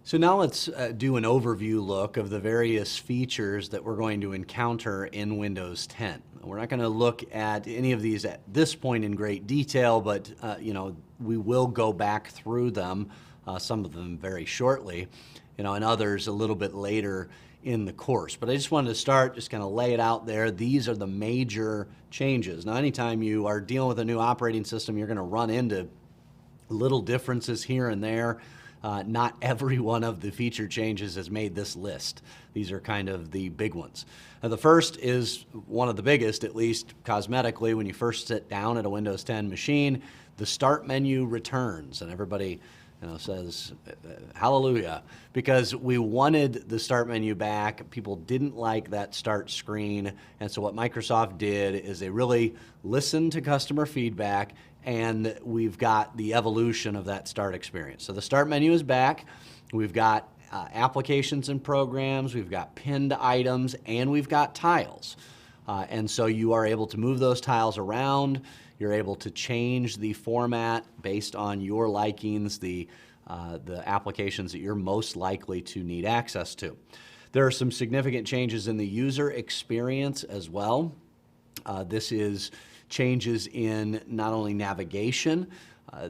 So now let's do an overview look of the various features that we're going to encounter in Windows 10. We're not going to look at any of these at this point in great detail, but we will go back through them, some of them very shortly, and others a little bit later in the course. But I just wanted to start, just kind of lay it out there. These are the major changes. Now, anytime you are dealing with a new operating system, you're going to run into little differences here and there. Not every one of the feature changes has made this list. These are kind of the big ones. The first is one of the biggest, at least cosmetically. When you first sit down at a Windows 10 machine, the start menu returns, and everybody says hallelujah, because we wanted the start menu back. People didn't like that start screen, and so what Microsoft did is they really listened to customer feedback, and we've got the evolution of that start experience. So the start menu is back. We've got applications and programs, we've got pinned items, and we've got tiles. And so you are able to move those tiles around. You're able to change the format based on your likings, the applications that you're most likely to need access to. There are some significant changes in the user experience as well. This is changes in not only navigation,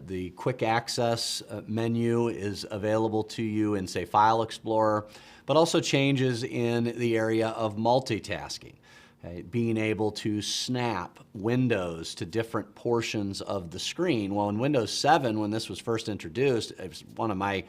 the quick access menu is available to you in, say, File Explorer, but also changes in the area of multitasking. Okay, being able to snap windows to different portions of the screen. Well, in Windows 7, when this was first introduced, it was one of my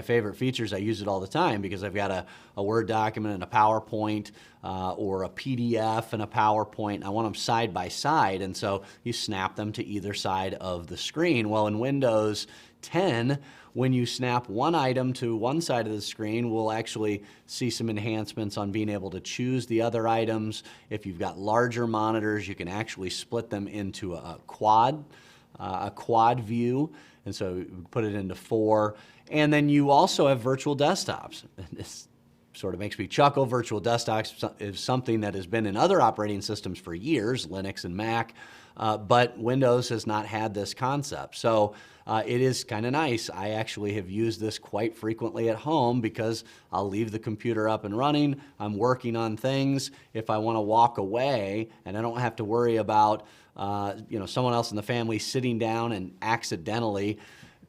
favorite features. I use it all the time because I've got a Word document and a PowerPoint or a PDF and a PowerPoint. I want them side by side, and so you snap them to either side of the screen. Well, in Windows 10, when you snap one item to one side of the screen, we'll actually see some enhancements on being able to choose the other items. If you've got larger monitors, you can actually split them into a quad view, and so put it into 4. And then you also have virtual desktops. This sort of makes me chuckle. Virtual desktops is something that has been in other operating systems for years, Linux and Mac, but Windows has not had this concept. So it is kind of nice. I actually have used this quite frequently at home because I'll leave the computer up and running. I'm working on things. If I want to walk away and I don't have to worry about someone else in the family sitting down and accidentally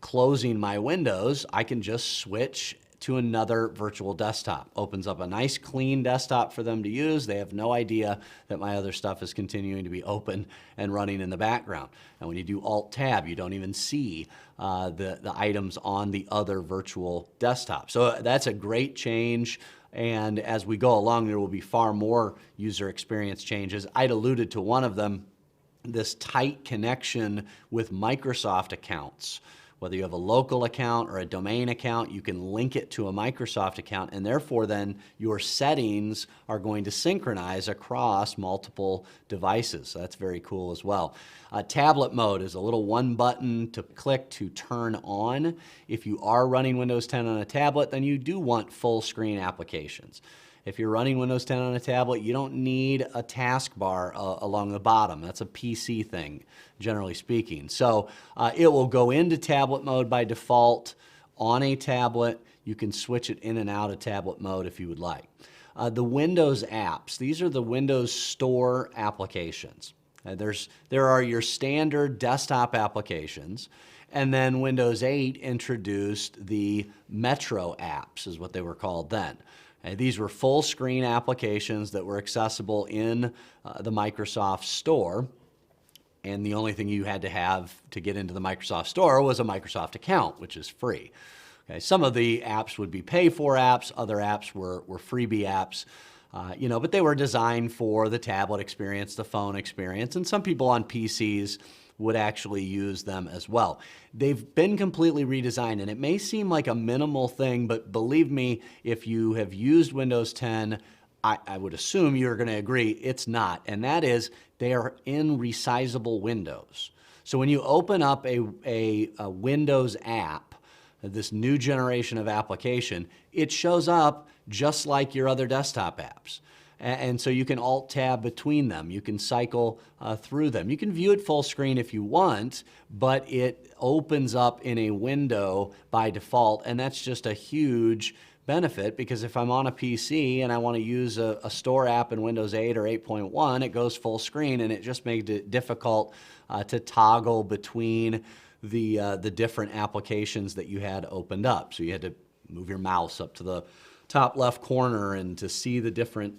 closing my windows, I can just switch to another virtual desktop. Opens up a nice clean desktop for them to use. They have no idea that my other stuff is continuing to be open and running in the background. And when you do Alt-Tab, you don't even see the items on the other virtual desktop. So that's a great change. And as we go along, there will be far more user experience changes. I'd alluded to one of them, this tight connection with Microsoft accounts. Whether you have a local account or a domain account, you can link it to a Microsoft account, and therefore then your settings are going to synchronize across multiple devices. So that's very cool as well. Tablet mode is a little one button to click to turn on. If you are running Windows 10 on a tablet, then you do want full screen applications. If you're running Windows 10 on a tablet, you don't need a taskbar along the bottom. That's a PC thing, generally speaking. So it will go into tablet mode by default on a tablet. You can switch it in and out of tablet mode if you would like. The Windows apps, these are the Windows Store applications. There are your standard desktop applications, and then Windows 8 introduced the Metro apps, is what they were called then. These were full screen applications that were accessible in the Microsoft Store, and the only thing you had to have to get into the Microsoft Store was a Microsoft account, which is free. Okay, some of the apps would be pay-for apps, other apps were freebie apps, but they were designed for the tablet experience, the phone experience, and some people on PCs would actually use them as well. They've been completely redesigned, and it may seem like a minimal thing, but believe me, if you have used Windows 10, I would assume you're going to agree it's not, and that is they are in resizable windows. So when you open up a Windows app, this new generation of application, it shows up just like your other desktop apps. And so you can Alt-Tab between them. You can cycle through them. You can view it full screen if you want, but it opens up in a window by default, and that's just a huge benefit, because if I'm on a PC and I want to use a store app in Windows 8 or 8.1, it goes full screen, and it just makes it difficult to toggle between the different applications that you had opened up. So you had to move your mouse up to the top left corner and to see the different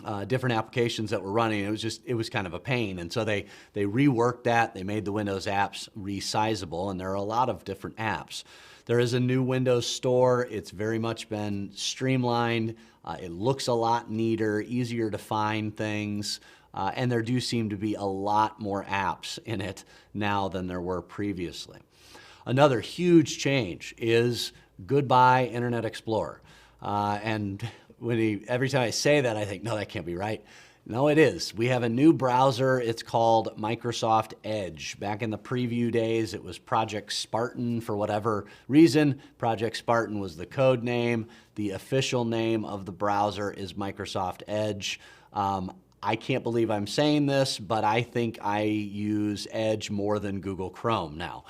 applications that were running. It was kind of a pain. And so they reworked that. They made the Windows apps resizable, and there are a lot of different apps. There is a new Windows Store. It's very much been streamlined. It looks a lot neater, easier to find things, and there do seem to be a lot more apps in it now than there were previously. Another huge change is goodbye Internet Explorer. And every time I say that, I think, no, that can't be right. No, it is. We have a new browser. It's called Microsoft Edge. Back in the preview days, it was Project Spartan for whatever reason. Project Spartan was the code name. The official name of the browser is Microsoft Edge. I can't believe I'm saying this, but I think I use Edge more than Google Chrome now.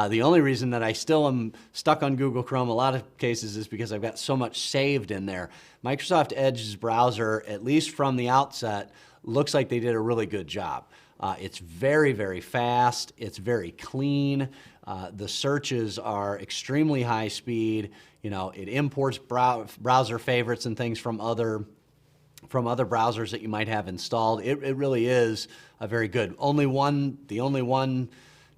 The only reason that I still am stuck on Google Chrome a lot of cases is because I've got so much saved in there. Microsoft Edge's browser, at least from the outset, looks like they did a really good job. It's very, very fast. It's very clean. The searches are extremely high speed. You know, it imports browser favorites and things from other browsers that you might have installed. It really is a very good. The only one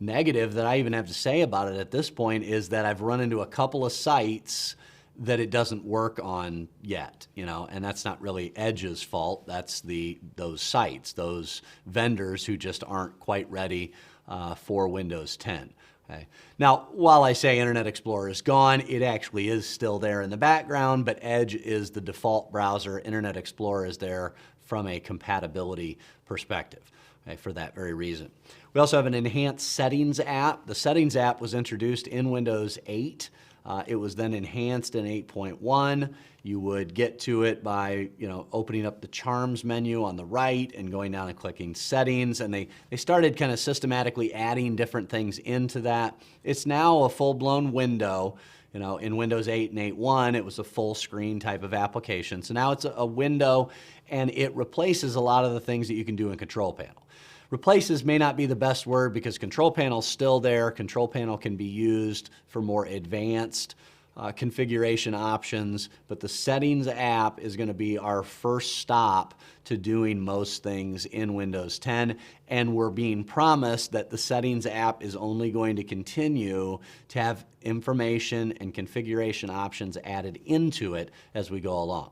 negative that I even have to say about it at this point is that I've run into a couple of sites that it doesn't work on yet, you know, and that's not really Edge's fault. That's those sites, those vendors who just aren't quite ready for Windows 10. Okay. Now, while I say Internet Explorer is gone, it actually is still there in the background, but Edge is the default browser. Internet Explorer is there from a compatibility perspective, okay, for that very reason. We also have an enhanced settings app. The settings app was introduced in Windows 8. It was then enhanced in 8.1. You would get to it by, opening up the Charms menu on the right and going down and clicking Settings, and they started kind of systematically adding different things into that. It's now a full-blown window. In Windows 8 and 8.1, it was a full screen type of application. So now it's a window, and it replaces a lot of the things that you can do in Control Panel. Replaces may not be the best word because Control Panel's still there. Control Panel can be used for more advanced configuration options, but the Settings app is going to be our first stop to doing most things in Windows 10, and we're being promised that the Settings app is only going to continue to have information and configuration options added into it as we go along.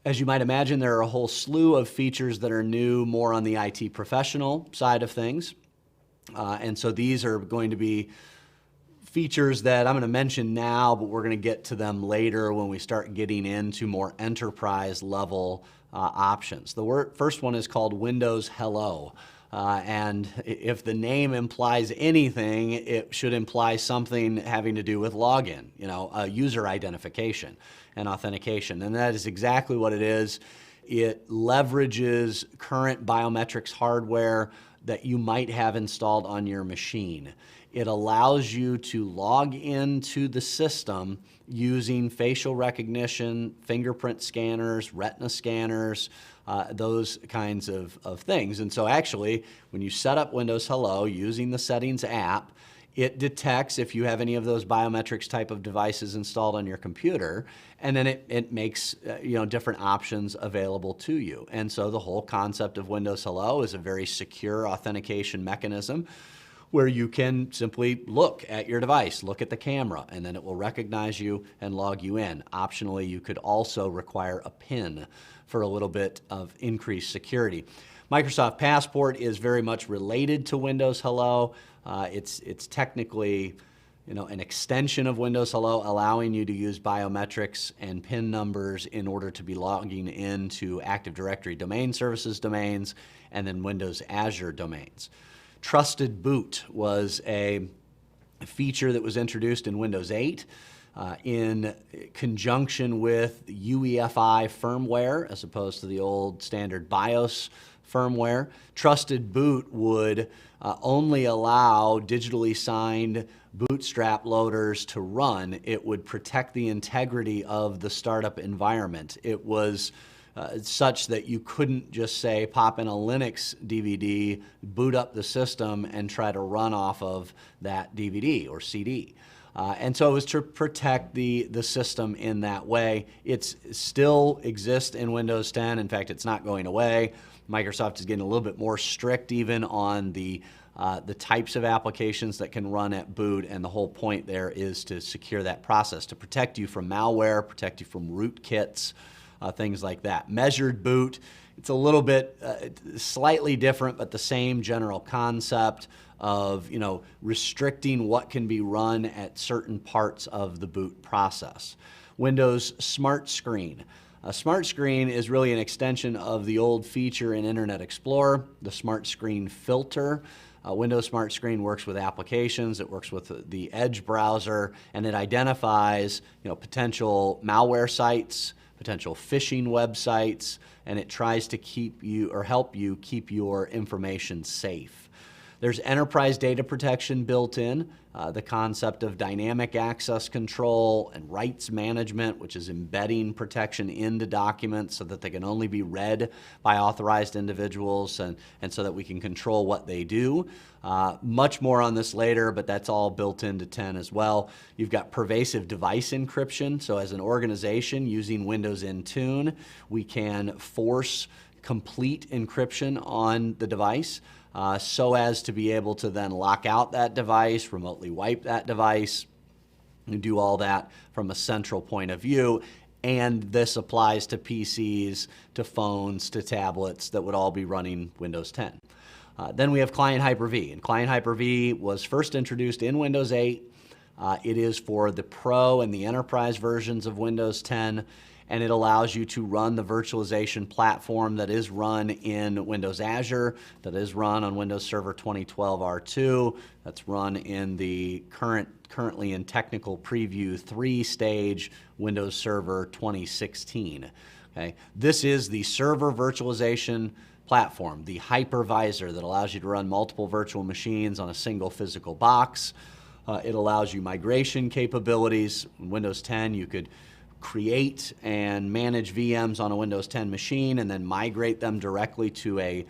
As you might imagine, there are a whole slew of features that are new, more on the IT professional side of things. And so these are going to be features that I'm going to mention now, but we're going to get to them later when we start getting into more enterprise level options. The first one is called Windows Hello. And if the name implies anything, it should imply something having to do with login, user identification and authentication. And that is exactly what it is. It leverages current biometrics hardware that you might have installed on your machine. It allows you to log into the system using facial recognition, fingerprint scanners, retina scanners, those kinds of things. And so actually, when you set up Windows Hello using the Settings app, it detects if you have any of those biometrics type of devices installed on your computer, and then it makes different options available to you. And so the whole concept of Windows Hello is a very secure authentication mechanism where you can simply look at your device, look at the camera, and then it will recognize you and log you in. Optionally, you could also require a PIN for a little bit of increased security. Microsoft Passport is very much related to Windows Hello. It's technically an extension of Windows Hello, allowing you to use biometrics and PIN numbers in order to be logging into Active Directory domain services domains and then Windows Azure domains. Trusted Boot was a feature that was introduced in Windows 8. in conjunction with UEFI firmware as opposed to the old standard BIOS firmware. Trusted Boot would only allow digitally signed bootstrap loaders to run. It would protect the integrity of the startup environment. It was such that you couldn't just say pop in a Linux DVD, boot up the system, and try to run off of that DVD or CD. And so it was to protect the system in that way. It still exists in Windows 10. In fact, it's not going away. Microsoft is getting a little bit more strict even on the types of applications that can run at boot, and the whole point there is to secure that process, to protect you from malware, protect you from rootkits, things like that. Measured boot, it's a little bit slightly different, but the same general concept of restricting what can be run at certain parts of the boot process. Windows Smart Screen. A Smart Screen is really an extension of the old feature in Internet Explorer, the Smart Screen filter. Windows Smart Screen works with applications, it works with the Edge browser, and it identifies potential malware sites, potential phishing websites, and it tries to keep you or help you keep your information safe. There's enterprise data protection built in, the concept of dynamic access control and rights management, which is embedding protection into documents so that they can only be read by authorized individuals and so that we can control what they do. Much more on this later, but that's all built into 10 as well. You've got pervasive device encryption. So as an organization using Windows Intune, we can force complete encryption on the device so as to be able to then lock out that device, remotely wipe that device, and do all that from a central point of view. And this applies to PCs, to phones, to tablets that would all be running Windows 10. Then we have Client Hyper-V, and Client Hyper-V was first introduced in Windows 8. It is for the Pro and the Enterprise versions of Windows 10, and it allows you to run the virtualization platform that is run in Windows Azure, that is run on Windows Server 2012 R2, that's run in the currently in technical preview 3 stage Windows Server 2016. Okay? This is the server virtualization platform, the hypervisor that allows you to run multiple virtual machines on a single physical box. It allows you migration capabilities. In Windows 10, you could create and manage VMs on a Windows 10 machine and then migrate them directly to a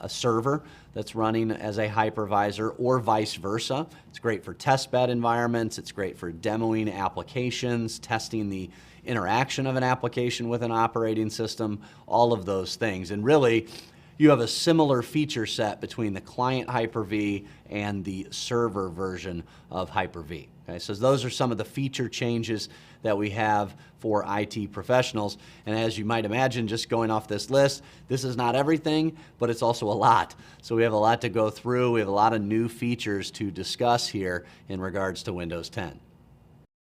server that's running as a hypervisor, or vice versa. It's great for testbed environments. It's great for demoing applications, testing the interaction of an application with an operating system, all of those things. And really, you have a similar feature set between the client Hyper-V and the server version of Hyper-V. Okay, so those are some of the feature changes that we have for IT professionals. And as you might imagine, just going off this list, this is not everything, but it's also a lot. So we have a lot to go through. We have a lot of new features to discuss here in regards to Windows 10.